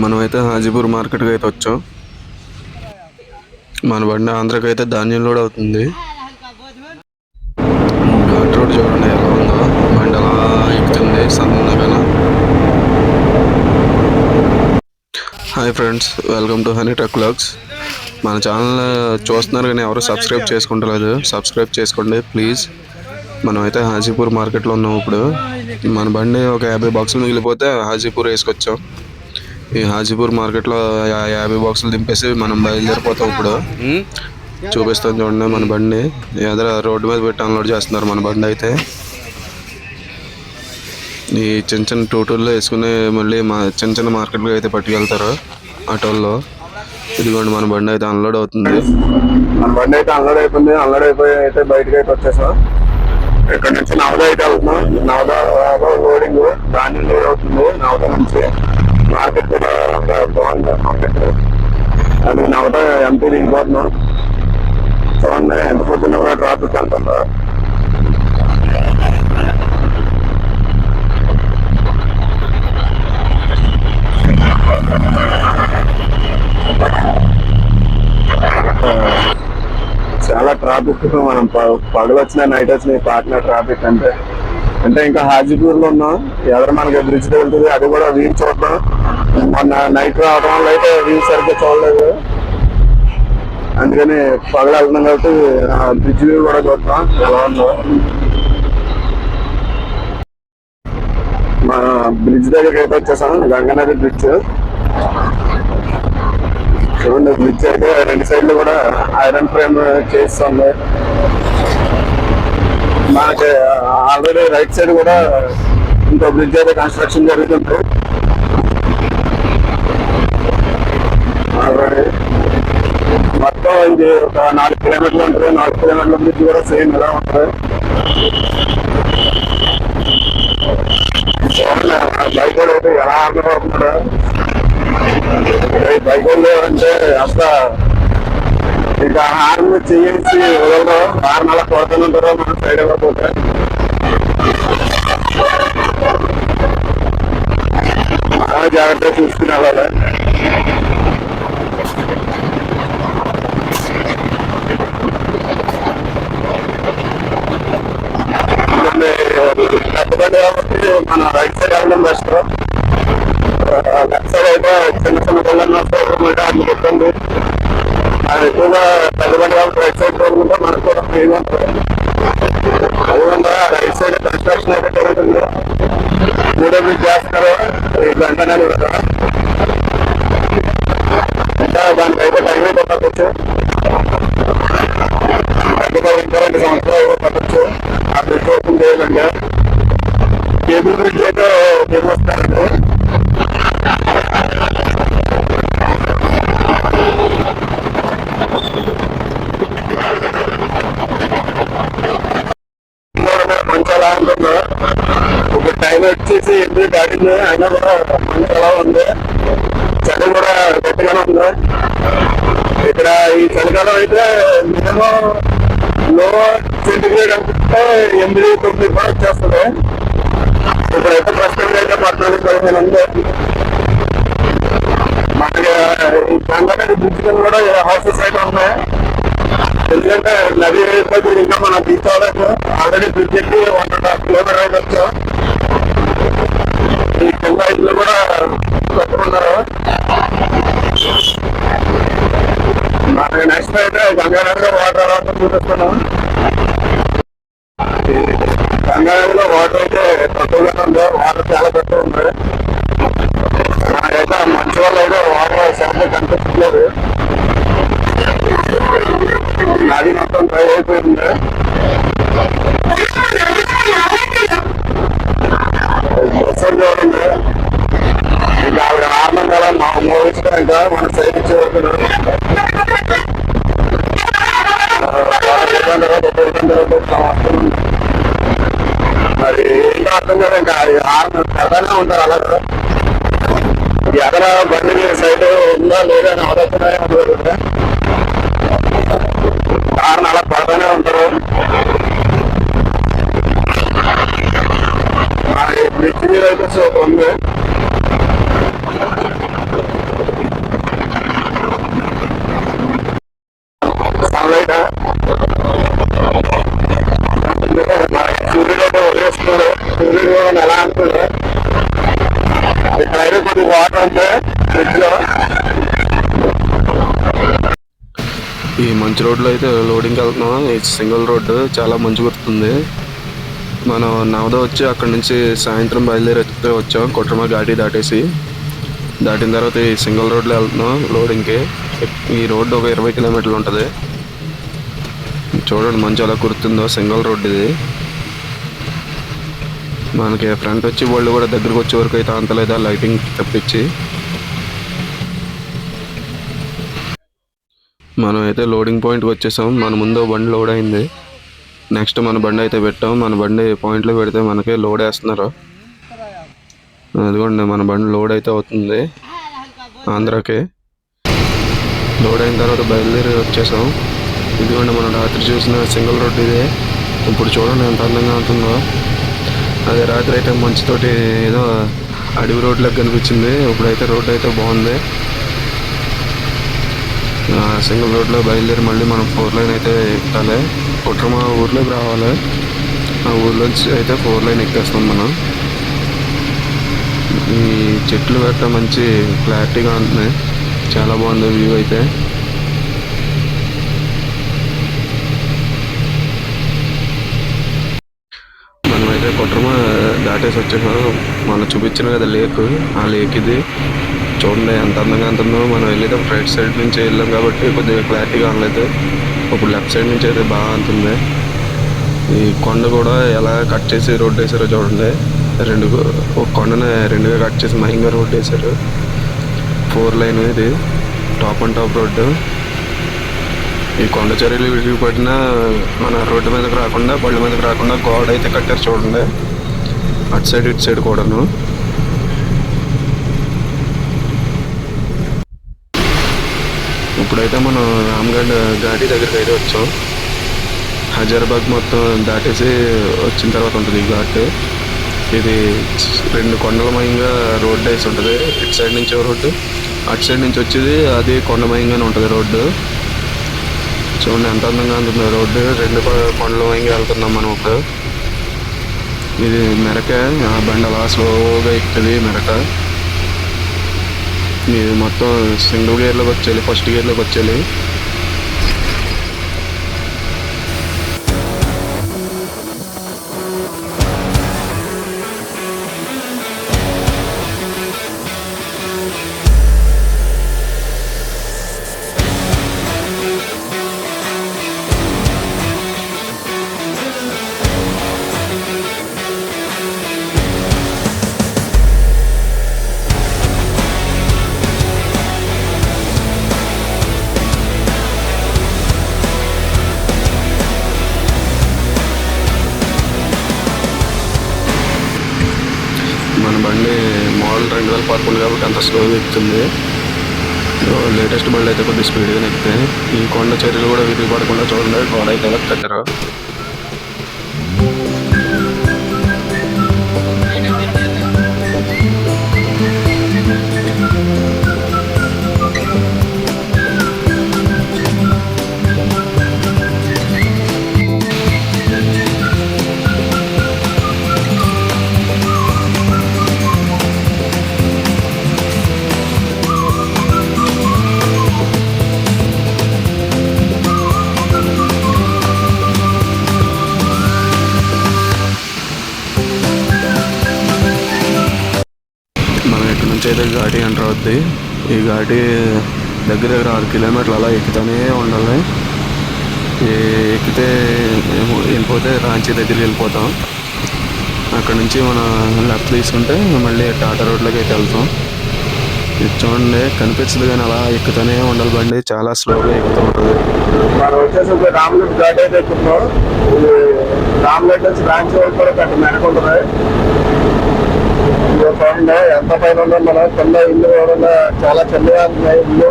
మనమైతే హాజీపూర్ మార్కెట్కి అయితే వచ్చాం. మన బండి ఆంధ్రాకి అయితే ధాన్యం లోడ్ అవుతుంది. ఘాట్ రోడ్ చూడండి ఎలా ఉందో, బండి అలా ఎక్కుతుంది సన్నగా. Hi friends, welcome to honey truck vlogs. మన ఛానల్ చూస్తున్నారు కానీ ఎవరు సబ్స్క్రైబ్ చేసుకుంటలేదు. సబ్స్క్రైబ్ చేసుకోండి ప్లీజ్. మనమైతే హాజీపూర్ మార్కెట్లో ఉన్నాం. ఇప్పుడు మన బండి ఒక 50 బాక్సులు మిగిలిపోతే హాజీపూర్ వేసుకొచ్చాం. ఈ హాజీపూర్ మార్కెట్లో 50 బాక్సులు దింపేసి మనం బయలుదేరిపోతాం. ఇప్పుడు చూపిస్తాను చూడండి. మన బండి ఎదుర రోడ్డు మీద పెట్టి అన్లోడ్ చేస్తున్నారు. మన బండి అయితే ఈ చిన్న చిన్న టూటూల్లో వేసుకుని మళ్ళీ చిన్న చిన్న మార్కెట్కి అయితే పట్టుకెళ్తారు ఆటోల్లో. ఇదిగోండి మన బండి అయితే అన్లోడ్ అవుతుంది. మన బండి అయితే అన్లోడ్ అయిపోయింది. అన్లోడ్ అయిపోయి అయితే బయటకి అయితే వచ్చేసాం. ఇక్కడ నుంచి నవదా అయితే వెళ్తున్నాం. నవదా లోడింగ్ ధాన్యం లోడ్ అవుతుంది. నవదా నుంచి మార్కెట్ కూడా బాగుంది. మార్కెట్ అది నవదా ఎంపీ దిగిపోతున్నాం. చూడండి ఎంత పొద్దున్న కూడా ట్రాఫిక్ వెళ్తుందో. చాలా ట్రాఫిక్. మనం పగలు వచ్చినా నైట్ వచ్చినా పాటిన ట్రాఫిక్ అంటే ఇంకా హాజీపూర్ లో ఉన్నాం. ఎవరు మనకి బ్రిడ్జ్ వెళ్తుంది, అది కూడా వీల్ చూద్దాం. మొన్న నైట్ రావడం వల్ల అయితే వీల్ సరిగ్గా చూడలేదు, అందుకని పగలు వెళ్తున్నాం కాబట్టి బ్రిడ్జ్ వ్యూ కూడా చూద్దాం ఎలా ఉందో. మన బ్రిడ్జ్ దగ్గరికి అయితే వచ్చేసాం, గంగానది బ్రిడ్జ్. చూడండి బ్రిడ్జ్ అయితే 2 సైడ్లు కూడా ఐరన్ ఫ్రేమ్ చేస్తుంది. మనకి ఆల్రెడీ రైట్ సైడ్ కూడా ఇంకో బ్రిడ్జ్ అయితే కన్స్ట్రక్షన్ జరుగుతుంది. ఆల్రెడీ మొత్తం ఇది ఒక 4 కిలోమీటర్లు ఉంటుంది. 4 కిలోమీటర్ల బ్రిడ్జ్ కూడా సేమ్ ఎలా ఉంటుంది. బైక్ అయితే ఎలా ఆడుతున్నాడు. బైక్ అంటే అసలు ఇంకా హార్న్ చేసి వదలరు. హార్న్ అలా కొడుతూనే ఉంటారు మన సైడ్ ఇవ్వకపోతే. చాలా జాగ్రత్తగా చూసుకునే వాళ్ళే. పెద్దబండి కాబట్టి మన రైట్ సైడ్ వెళ్ళడం బెస్ట్. లెఫ్ట్ సైడ్ అయితే చిన్న చిన్న పిల్లలు అడ్డు కొట్టండి. అది ఎక్కువగా పెద్దబండి కాబట్టి రైట్ సైడ్ చూడకుండా మనకు కూడా ఫ్రీగా ఉంటుంది. అదేవిధంగా రైట్ సైడ్ కన్స్ట్రక్షన్ అయితే జరుగుతుంది. 3 బ్రిడ్జ్ చేస్తారు ఈ గంటనే కదా. ఇంకా దానికైతే టైం అయితే పట్టచ్చు. ఇంకా 2 సంవత్సరాలు పట్టచ్చు ఆ బ్రిడ్జ్ ఓపెన్ చేయాలంటే. కేబుల్ బ్రిడ్జ్ అయితే నిర్మిస్తారండి. మంచి ఎలా ఉంటుందో ఒక టైం వచ్చేసి 8 దాటింది, అయినా కూడా మంచి ఎలా ఉంది. చలి కూడా గట్టిగానే ఉంది. ఇక్కడ ఈ చలికాలం అయితే మినిమం లో సెంటిగ్రేడ్ అనుకుంటే 8-9 కూడా వచ్చేస్తుంది. ఇప్పుడైతే ప్రస్తుతం అయితే 14-15 ఉంది. మనకి ఈ గంగానది బ్రిడ్జ్ కింద కూడా హౌసెస్ అయితే ఉన్నాయి. ఎందుకంటే నది అయిపోతే ఇంకా మనం బీచ్ అవ్వలేదు. ఆల్రెడీ బ్రిడ్జ్ ఎక్కి 1.5 కిలోమీటర్ అయితే వచ్చాం. ఈ కింద ఇల్లు కూడా కట్టుకున్నారు. మనకి నెక్స్ట్ అయితే గంగానదిలో వాటర్ రావడం చూపిస్తున్నాం. గంగానదిలో వాటర్ అయితే తక్కువగానే ఉంది. వాటర్ చాలా తక్కువ ఉంది. నాకైతే మంచి వల్ల అయితే వాటర్ సరిగ్గా కనిపించట్లేదు. నది మొత్తం డ్రై అయిపోయింది. చూడండి ఇంకా ఆవిడ ఆనందం కదా మా మోగించడానికి మన సైడ్ ఇచ్చే వరకు మరి ఏంటో అర్థం కదా. ఇంకా ఆనందం పెద్దనే ఉంటారు. అలాగే ఎదర బండి సైడ్ ఉందా లేదా అని ఆలోచన ఉంటుంది. కారణం అలా పడతానే ఉంటారు. బ్రిడ్జ్ మీద అయితే ఉంది. కొద్దిగా వాటర్ ఉంది ఫ్రిడ్జ్ లో. ఈ మంచి రోడ్లో అయితే లోడింగ్కి వెళ్తున్నాం. ఈ సింగిల్ రోడ్డు చాలా మంచి గుర్తుంది. మనం నవద వచ్చి అక్కడ నుంచి సాయంత్రం బయలుదేరి వచ్చాం. కొట్రమ ఘాటి దాటిన తర్వాత ఈ సింగిల్ రోడ్లో వెళ్తున్నాం లోడింగ్కి. ఈ రోడ్డు ఒక 20 కిలోమీటర్లు ఉంటుంది. చూడండి మంచి ఎలా గుర్తుందో సింగిల్ రోడ్ ఇది. మనకి ఫ్రంట్ వచ్చి వాళ్ళు కూడా దగ్గరకు వచ్చే వరకు అయితే అంతలేదా లైటింగ్ తప్పించి. మనం అయితే లోడింగ్ పాయింట్కి వచ్చేసాం. మన ముందు బండి లోడ్ అయింది. నెక్స్ట్ మన బండి అయితే పెట్టాం. మన బండి పాయింట్లో పెడితే మనకే లోడ్ వేస్తున్నారు. అదిగోండి మన బండి లోడ్ అయితే అవుతుంది ఆంధ్రాకి. లోడ్ అయిన తర్వాత బయలుదేరి వచ్చేసాం. ఇదిగోండి మనం రాత్రి చూసిన సింగిల్ రోడ్ ఇదే. ఇప్పుడు చూడండి ఎంత అందంగా ఉంటుందో. అదే రాత్రి అయితే మంచుతోటి ఏదో అడవి రోడ్లకు కనిపించింది. ఇప్పుడైతే రోడ్ అయితే బాగుంది. సింగిల్ రోడ్లో బయలుదేరి మళ్ళీ మనం 4 లైన్ అయితే ఎక్కాలి. కొట్రమ ఊర్లోకి రావాలి. ఆ ఊర్లోంచి అయితే 4 లైన్ ఎక్కేస్తాం మనం. ఈ చెట్లు గట్ట మంచి క్లారిటీగా ఉంటుంది. చాలా బాగుంది వ్యూ అయితే. మనమైతే కొట్రమ దాటేసి వచ్చేసాం. మనం చూపించిన కదా లేక్, ఆ లేక్ ఇది. చూడండి ఎంత అందంగా ఉంటుందో. మనం వెళ్ళేటప్పుడు రైట్ సైడ్ నుంచి వెళ్ళాం కాబట్టి కొద్దిగా క్లారిటీగా అనలేదు. ఇప్పుడు లెఫ్ట్ సైడ్ నుంచి అయితే బాగా ఉంటుంది. ఈ కొండ కూడా ఎలా కట్ చేసి రోడ్డు వేసారో చూడండి. ఒక కొండని 2గా కట్ చేసి మహింగా రోడ్డు వేసారు. 4 లైన్ ఇది టాప్ అండ్ టాప్ రోడ్డు. ఈ కొండ చర్యలు విడిగి పడినా మన రోడ్డు మీదకి రాకుండా బళ్ళ మీదకి రాకుండా గోడ అయితే కట్టారు చూడండి. అటు సైడ్ ఇటు సైడ్ కూడాను. ఇప్పుడైతే మనం రామ్గఢ్ ఘాటి దగ్గరికి అయితే వచ్చాం. హజారాబాద్ మొత్తం దాటేసి వచ్చిన తర్వాత ఉంటుంది ఈ ఘాట్. ఇది 2 కొండలమయంగా రోడ్డు వేసి ఉంటుంది. ఇటు సైడ్ నుంచి రోడ్డు, అటు సైడ్ నుంచి వచ్చేది అది కొండమయంగానే ఉంటుంది రోడ్డు. చూడండి ఎంత అందంగా ఉంటుంది రోడ్డు. 2 కొండలమయంగా వెళ్తున్నాం మనం ఇప్పుడు. ఇది మెరక. ఆ బండి అలా స్లోగా ఎక్కుతుంది మెరక. ఇది మొత్తం సింగిల్ గేర్లోకి వచ్చేయాలి, ఫస్ట్ గేర్లోకి వచ్చేయాలి. మన బండి మోడల్ 2011 కాబట్టి అంత స్లోగా ఎక్కుతుంది. లేటెస్ట్ బండి అయితే కొద్దిగా స్పీడ్గానే ఎక్కుతాయి. ఈ కొండ చర్యలు కూడా విరిగి పడకుండా చూడండి గోడ అయితే ఎలా కట్టారు. అయితే ఘాటి ఎంటర్ అవుద్ది. ఈ ఘాటి దగ్గర 6 కిలోమీటర్లు అలా ఎక్కుతూనే ఉండాలి. ఎక్కితే వెళ్ళిపోతే రాంచీ దగ్గరికి వెళ్ళిపోతాం. అక్కడ నుంచి మనం లెఫ్ట్ తీసుకుంటే మళ్ళీ టాటా రోడ్లోకి అయితే వెళ్తాం. ఇది చూడండి కనిపిస్తుంది కానీ అలా ఎక్కుతూనే ఉండాలి బండి. చాలా స్లోగా ఎక్కుతూ ఉంటుంది. మనం వచ్చేసి రామ్గఢ్ ఘాట్ అయితే ఎక్కుతున్నాం. రామ్గఢ్ నుంచి రాంచీ రోడ్ కూడా పెద్ద మెనక ఉంటుంది. చూడండి ఎంత పైన ఉందో మనం కింద ఇల్లు కూడా చాలా చల్లగా ఉన్నాయి. ఇల్లు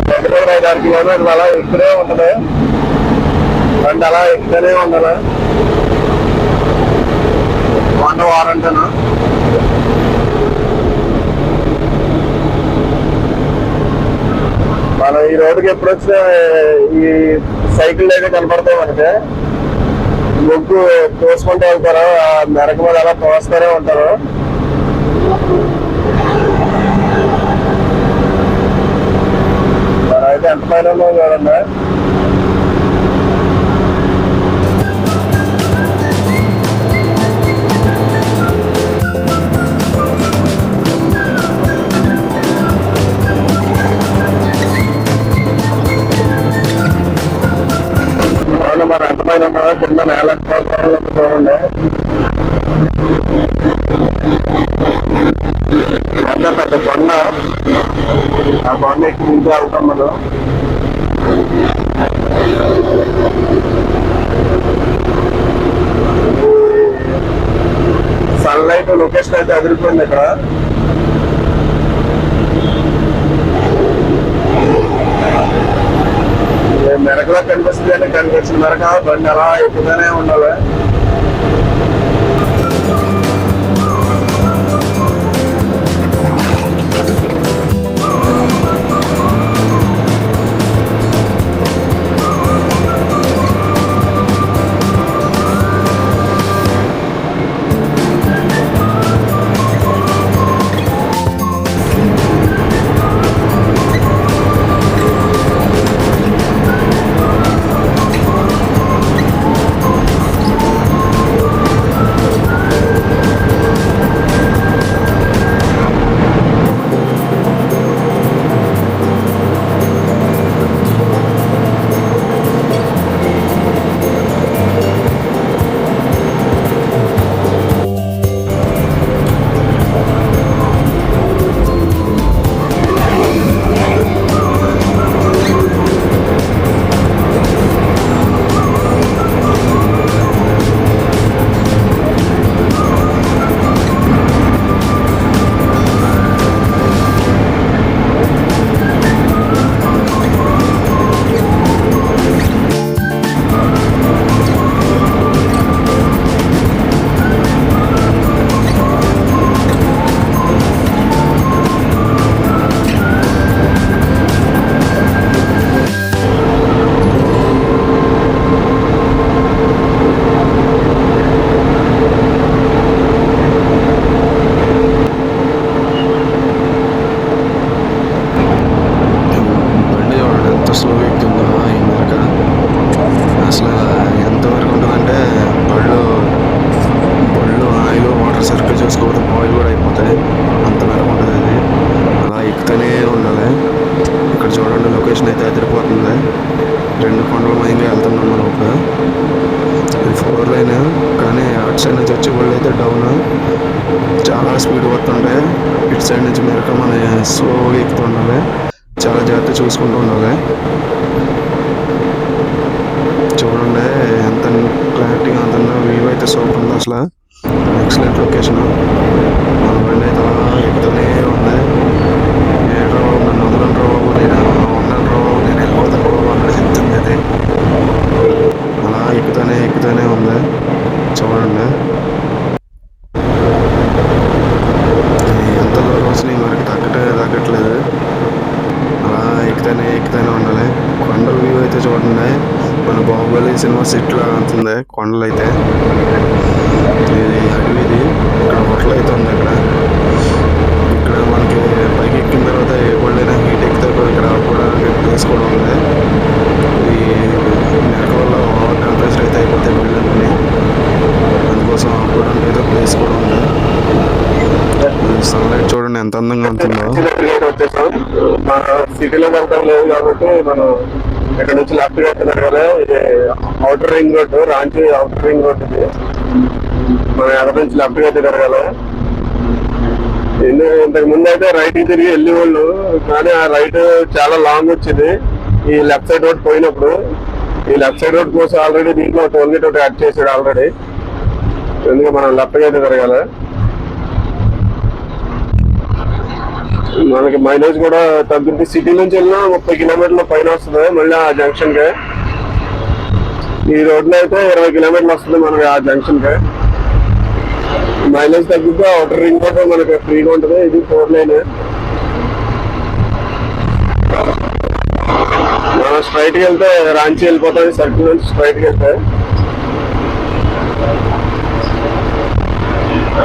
దగ్గర 5-6 కిలోమీటర్లు అలా ఎక్కుతూనే ఉంటుంది బండి. అలా ఎక్కుతూనే ఉండాలి. కొండ వారంటేనా మనం ఈ రోడ్డుకి ఎప్పుడు వచ్చినా ఈ సైకిల్ అయితే కనపడతాయి మనకి. ముగ్గు తోసుకుంటూ వెళ్తారు, మెరక మీద అలా తోస్తూనే ఉంటారు. అయితే ఎంత పైన చూడండి. మరి ఎంత పైన ఉన్నారో కింద నేల చూడండి. పెద్ద కొండ, ఆ కొండ ఎక్కి ముందు వెళ్తాం మనం. సన్లైట్ లొకేషన్ అయితే అదిరిపోయింది ఇక్కడ. మెరకలా కనిపిస్తుంది అంటే కనిపించిన మెరక బండి అలా ఎక్కుతూనే ఉండాలి. స్పీడ్ పోతుండే. ఇటు సైడ్ నుంచి మెరక మన స్లోగా ఎక్కుతూ ఉండాలి, చాలా జాగ్రత్త చూసుకుంటూ ఉండాలి. చూడండి ఎంత క్లారిటీగా అంత వ్యూ అయితే సూపర్ ఉంది, అసలు ఎక్సలెంట్ లొకేషన్. మన బండి అయితే అలా ఎక్కుతూనే ఉంది. ఏడో నన్ను వదలండి బాబు, నేను ఉన్నాను బాబు, నేను వెళ్ళిపోతాను బాబు అన్నది చెప్తుంది. అది అలా ఎక్కుతూనే ఉంది. చూడండి ఎంత దూరం వచ్చినాయి మనకి తగ్గట్లేదు. అలా ఎక్కుతూనే ఉండాలి. కొండల వ్యూ అయితే చూడండి, మన బాహుబలి సినిమా సెట్ లాగా ఉంటుంది కొండలు అయితే. ఇది అడవిది, ఇక్కడ హోటల్ అయితే ఉంది. ఇక్కడ మనకి పైకి ఎక్కిన తర్వాత ఏ వాళ్ళైనా హీట్ ఎక్కితే ఇక్కడ ఆడుకోవడానికి ప్లేస్ కూడా ఉంది. ఈ మెరక వల్ల ఓవర్ టెంపరేచర్ అయితే అయిపోతాయి బిల్డింగ్ని, అందుకోసం ఆడుకోవడానికి అయితే ప్లేస్ కూడా ఉంది. సన్లైట్ చూడండి ఎంత అందంగా ఉంటుందో. సిటీలో వెళ్తాం లేదు కాబట్టి మనం ఇక్కడ నుంచి లెఫ్ట్ వెళ్తున్నారు కదా, ఇది outer ring road, Ranchi outer ring road. ఇది మనం ఎక్కడ నుంచి లెఫ్ట్ గా తిరగాలి. ఇంతకు ముందు అయితే రైట్ కి తిరిగి వెళ్ళేవాళ్ళు, కానీ ఆ రైట్ చాలా లాంగ్ వచ్చింది ఈ లెఫ్ట్ సైడ్ రోడ్ పోయినప్పుడు. ఈ లెఫ్ట్ సైడ్ రోడ్ కోసం ఆల్రెడీ దీంట్లో టోల్ గేట్ ఒకటి యాడ్ చేసాడు ఆల్రెడీ, ఎందుకంటే మనం లెఫ్ట్ గా అయితే తిరగాలి. మనకి మైలేజ్ కూడా తగ్గుతుంది. సిటీ నుంచి వెళ్ళినా 30 కిలోమీటర్ల పైన వస్తుంది మళ్ళీ ఆ జంక్షన్ కి. ఈ రోడ్లో అయితే 20 కిలోమీటర్లు వస్తుంది మనకి ఆ జంక్షన్ కి. మైలేజ్ తగ్గితే అవుటర్ రింగ్ రోడ్ మనకి ఫ్రీగా ఉంటుంది. ఇది 4 లైన్. మనం స్ట్రైట్ కి వెళ్తే రాంచీ వెళ్ళిపోతుంది, సర్కిల్ నుంచి స్ట్రైట్ కి వెళ్తే. ఈ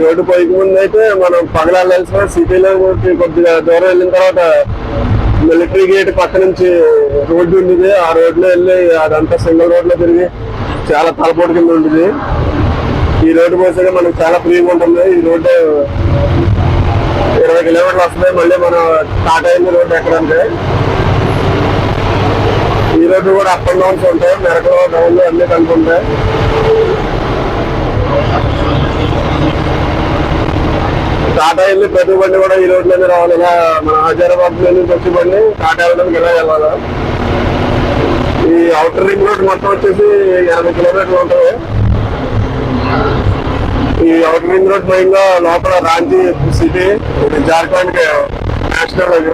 రోడ్డు పోయక ముందు అయితే మనం పగలాల్సిన సిటీలో కొద్దిగా దూరం వెళ్ళిన తర్వాత మిలిటరీ గేట్ పక్క నుంచి రోడ్డు ఉండేది. ఆ రోడ్లో వెళ్ళి అదంతా సింగిల్ రోడ్ లో తిరిగి చాలా తలపోటు కింద ఉంటుంది. ఈ రోడ్డు పోసాక మనకు చాలా ఫ్రీగా ఉంటుంది. ఈ రోడ్డు 20 కిలోమీటర్లు వస్తుంది. మళ్ళీ మనం టాటా వెళ్ళి రోడ్డు ఎక్కడంటే ఈ రోడ్డు కూడా అప్ అండ్ డౌన్స్ ఉంటాయి. మెరకలు డౌన్లు అన్ని కనుకుంటాయి. టాటా వెళ్ళి ప్రతి బండి కూడా ఈ రోడ్లోనే రావాలి. ఇలా మన హైదరాబాద్ నుంచి వచ్చి బండి టాటా వెళ్ళడానికి ఇలా వెళ్ళాలి. ఈ అవుటర్ రింగ్ రోడ్ మొత్తం వచ్చేసి 80 కిలోమీటర్లు ఉంటుంది. ఈ అవుటర్ రింగ్ రోడ్ మెయిన్ గా లోపల రాంచీ సిటీ, జార్ఖండ్ నేషనల్ అది.